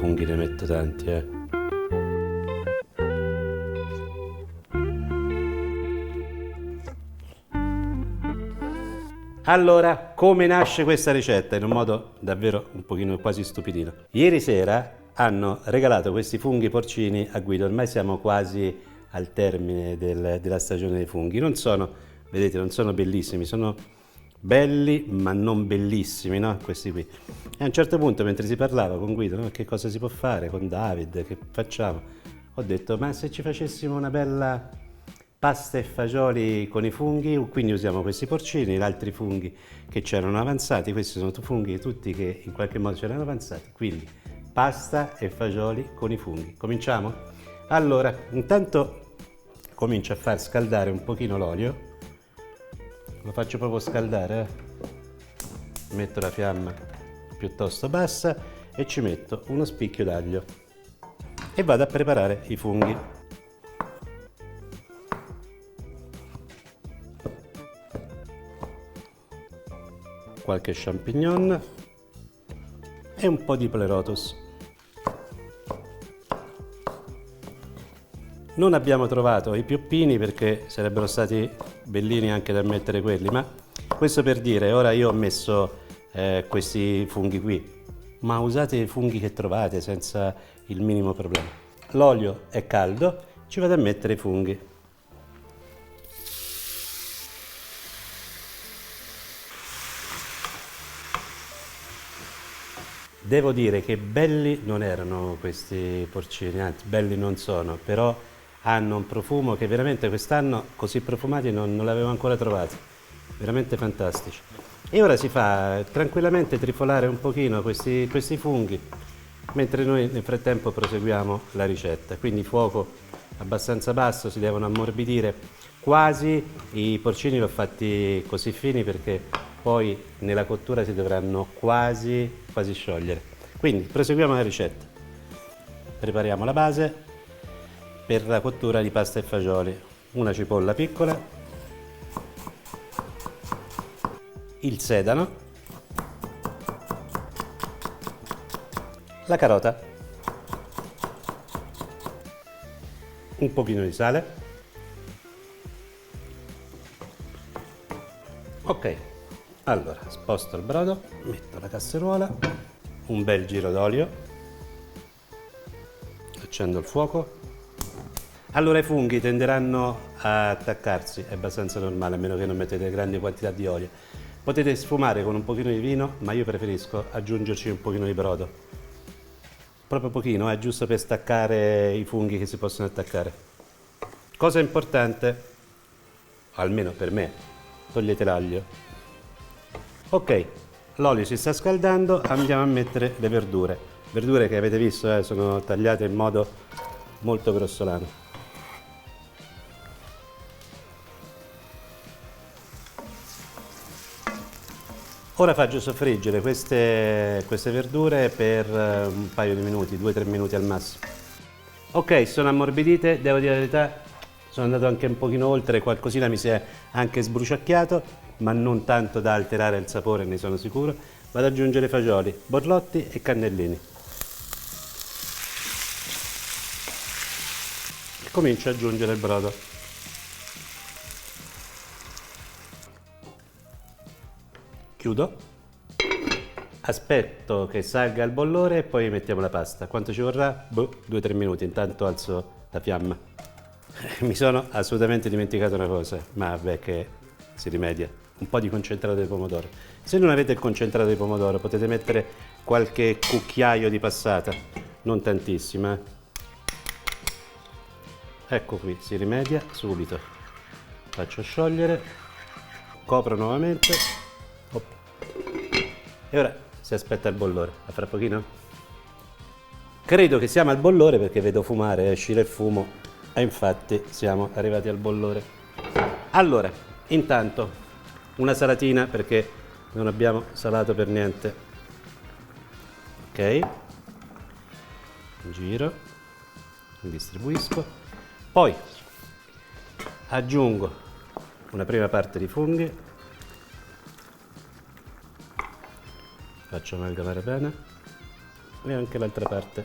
funghi ne metto tanti, Allora, come nasce questa ricetta? In un modo davvero un pochino quasi stupidino. Ieri sera hanno regalato questi funghi porcini a Guido, ormai siamo quasi al termine della stagione dei funghi. Non sono, vedete, non sono bellissimi, sono belli ma non bellissimi, no? Questi qui. E a un certo punto, mentre si parlava con Guido, no? Che cosa si può fare con David, che facciamo? Ho detto, ma se ci facessimo una bella pasta e fagioli con i funghi, quindi usiamo questi porcini, gli altri funghi che c'erano avanzati, questi sono funghi tutti che in qualche modo c'erano avanzati, quindi pasta e fagioli con i funghi. Cominciamo? Allora, intanto comincio a far scaldare un pochino l'olio, lo faccio proprio scaldare, metto la fiamma piuttosto bassa e ci metto uno spicchio d'aglio e vado a preparare i funghi. Qualche champignon e un po' di pleurotus. Non abbiamo trovato i pioppini perché sarebbero stati bellini anche da mettere quelli, ma questo per dire, ora io ho messo questi funghi qui, ma usate i funghi che trovate senza il minimo problema. L'olio è caldo, ci vado a mettere i funghi. Devo dire che belli non erano questi porcini, anzi belli non sono, però hanno un profumo che veramente quest'anno così profumati non l'avevo ancora trovati, veramente fantastici. E ora si fa tranquillamente trifolare un pochino questi funghi, mentre noi nel frattempo proseguiamo la ricetta. Quindi fuoco abbastanza basso, si devono ammorbidire quasi, i porcini li ho fatti così fini perché poi nella cottura si dovranno quasi sciogliere. Quindi proseguiamo la ricetta. Prepariamo la base per la cottura di pasta e fagioli. Una cipolla piccola, il sedano, la carota, un pochino di sale. Ok, allora sposto il brodo, metto la casseruola, un bel giro d'olio, accendo il fuoco. Allora i funghi tenderanno a attaccarsi, è abbastanza normale, a meno che non mettete grandi quantità di olio. Potete sfumare con un pochino di vino, ma io preferisco aggiungerci un pochino di brodo. Proprio pochino, è giusto per staccare i funghi che si possono attaccare. Cosa importante, almeno per me, togliete l'aglio. Ok, l'olio si sta scaldando, andiamo a mettere le verdure. Verdure che avete visto sono tagliate in modo molto grossolano. Ora faccio soffriggere queste verdure per un paio di minuti, 2-3 minuti al massimo. Ok, sono ammorbidite, devo dire la verità, sono andato anche un pochino oltre, qualcosina mi si è anche sbruciacchiato, ma non tanto da alterare il sapore, ne sono sicuro. Vado ad aggiungere fagioli, borlotti e cannellini. E comincio ad aggiungere il brodo. Chiudo, aspetto che salga il bollore e poi mettiamo la pasta. Quanto ci vorrà? 2-3 minuti, intanto alzo la fiamma. Mi sono assolutamente dimenticato una cosa, ma vabbè che si rimedia. Un po' di concentrato di pomodoro. Se non avete il concentrato di pomodoro potete mettere qualche cucchiaio di passata, non tantissima. Ecco qui, si rimedia subito. Faccio sciogliere, copro nuovamente. E ora si aspetta il bollore. A fra pochino? Credo che siamo al bollore perché vedo fumare, uscire il fumo. E infatti siamo arrivati al bollore. Allora, intanto una salatina perché non abbiamo salato per niente. Ok, giro, distribuisco, poi aggiungo una prima parte di funghi, faccio amalgamare bene, e anche l'altra parte.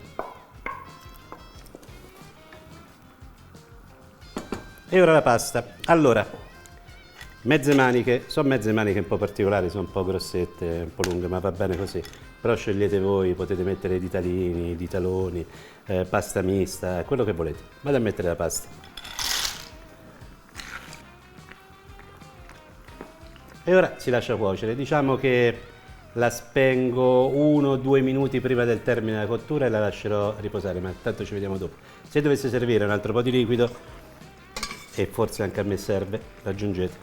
E ora la pasta. Allora, mezze maniche, sono mezze maniche un po' particolari, sono un po' grossette, un po' lunghe, ma va bene così. Però scegliete voi, potete mettere i ditalini, i ditaloni, pasta mista, quello che volete. Vado a mettere la pasta. E ora si lascia cuocere. Diciamo che la spengo 1-2 minuti prima del termine della cottura e la lascerò riposare, ma tanto ci vediamo dopo. Se dovesse servire un altro po' di liquido, e forse anche a me serve, l'aggiungete.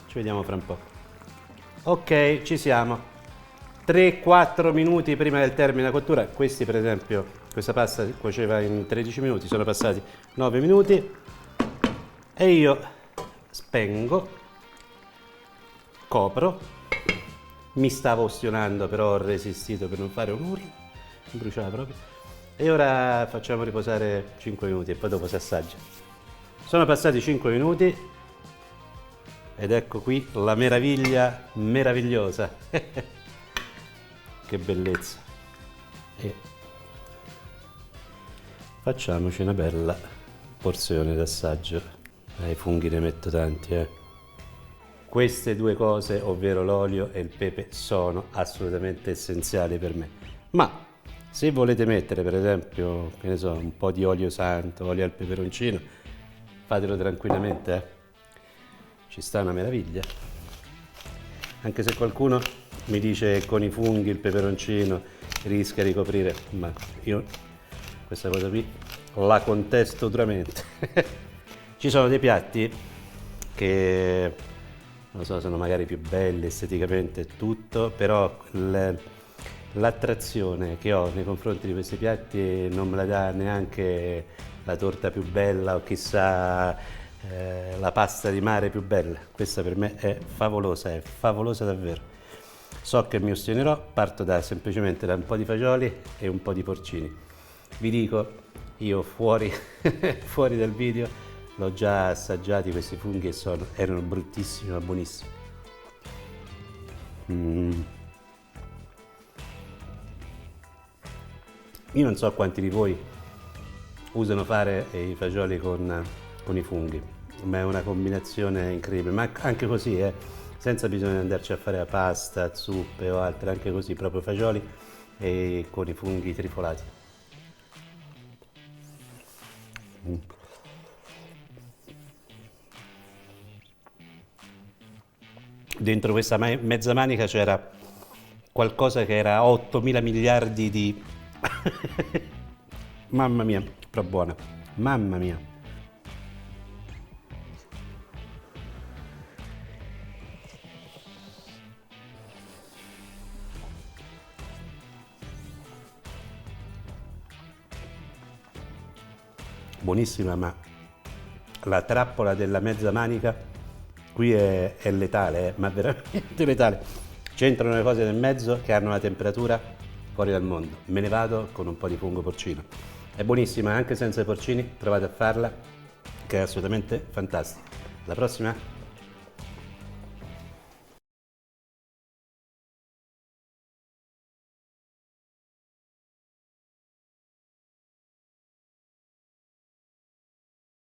Ci vediamo fra un po'. Ok, ci siamo. 3-4 minuti prima del termine della cottura. Questi per esempio, questa pasta cuoceva in 13 minuti, sono passati 9 minuti e io spengo, copro. Mi stavo ostinando, però ho resistito per non fare un urlo, mi bruciava proprio. E ora facciamo riposare 5 minuti e poi dopo si assaggia. Sono passati 5 minuti ed ecco qui la meraviglia meravigliosa. Che bellezza. E facciamoci una bella porzione d'assaggio. Ai funghi ne metto tanti, Queste due cose, ovvero l'olio e il pepe, sono assolutamente essenziali per me. Ma se volete mettere per esempio, che ne so, un po' di olio santo, olio al peperoncino, fatelo tranquillamente, Ci sta una meraviglia. Anche se qualcuno mi dice che con i funghi il peperoncino rischia di coprire, ma io questa cosa qui la contesto duramente. Ci sono dei piatti che non so, sono magari più belli esteticamente e tutto, però l'attrazione che ho nei confronti di questi piatti non me la dà neanche la torta più bella o chissà la pasta di mare più bella. Questa per me è favolosa davvero. So che mi ostinerò, parto semplicemente da un po' di fagioli e un po' di porcini. Vi dico, io fuori, fuori dal video l'ho già assaggiati questi funghi e erano bruttissimi ma buonissimi. Io non so quanti di voi usano fare i fagioli con i funghi, ma è una combinazione incredibile, ma anche così, senza bisogno di andarci a fare la pasta, zuppe o altre, anche così, proprio fagioli e con i funghi trifolati. Dentro questa mezza manica c'era qualcosa che era 8.000 miliardi di... Mamma mia, però buona, mamma mia. Buonissima, ma la trappola della mezza manica qui è letale, ma veramente letale. C'entrano le cose nel mezzo che hanno una temperatura fuori dal mondo. Me ne vado con un po' di fungo porcino. È buonissima anche senza i porcini, provate a farla, che è assolutamente fantastica. Alla prossima!